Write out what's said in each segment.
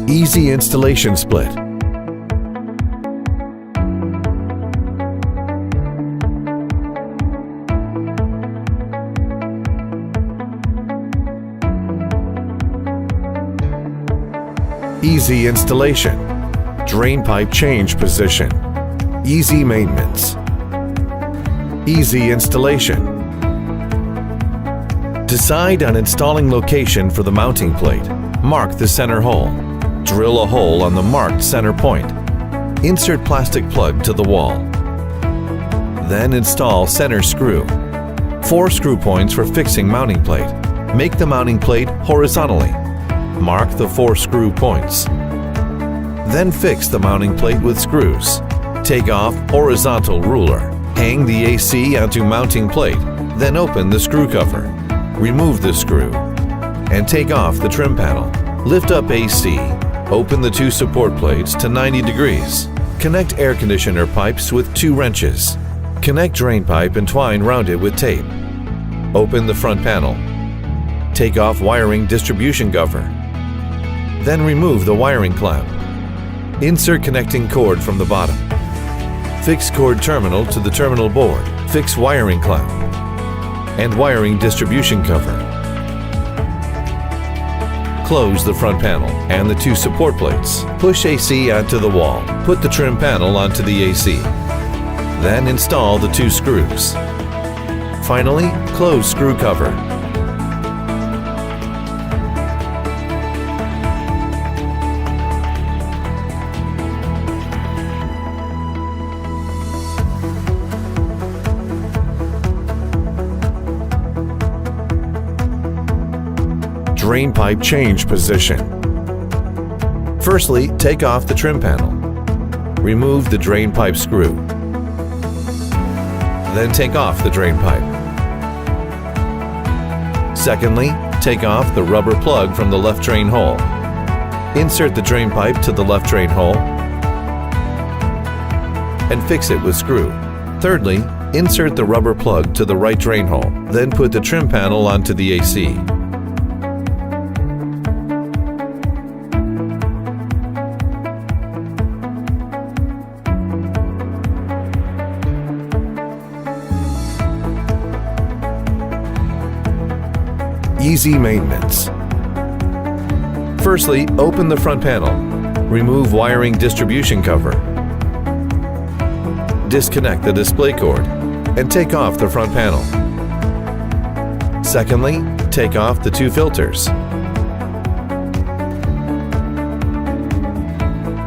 Easy installation split. Easy installation. Drain pipe change position. Easy maintenance. Easy installation. Decide on installing location for the mounting plate. Mark the center hole. Drill a hole on the marked center point. Insert plastic plug to the wall. Then install center screw. 4 screw points for fixing mounting plate. Make the mounting plate horizontally. Mark the 4 screw points. Then fix the mounting plate with screws. Take off horizontal ruler. Hang the AC onto mounting plate. Then open the screw cover. Remove the screw and take off the trim panel. Lift up AC. Open the 2 support plates to 90 degrees. Connect air conditioner pipes with 2 wrenches. Connect drain pipe and twine round it with tape. Open the front panel. Take off wiring distribution cover. Then remove the wiring clamp. Insert connecting cord from the bottom. Fix cord terminal to the terminal board. Fix wiring clamp and wiring distribution cover. Close the front panel and the 2 support plates. Push AC onto the wall. Put the trim panel onto the AC. Then install the 2 screws. Finally, close screw cover. Drain pipe change position. Firstly, take off the trim panel. Remove the drain pipe screw. Then take off the drain pipe. Secondly, take off the rubber plug from the left drain hole. Insert the drain pipe to the left drain hole and fix it with screw. Thirdly, insert the rubber plug to the right drain hole. Then put the trim panel onto the AC. Easy maintenance. Firstly, open the front panel. Remove wiring distribution cover. Disconnect the display cord and take off the front panel. Secondly, take off the 2 filters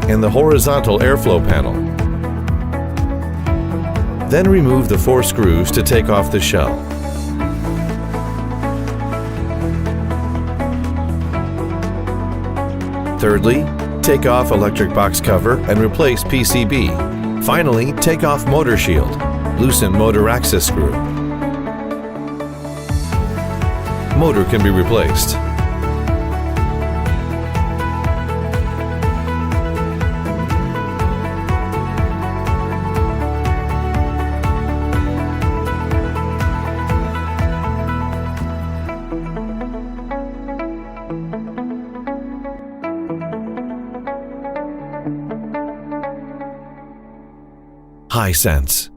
and the horizontal airflow panel. Then remove the 4 screws to take off the shell. Thirdly, take off electric box cover and replace PCB. Finally, take off motor shield. Loosen motor access screw. Motor can be replaced. Hisense.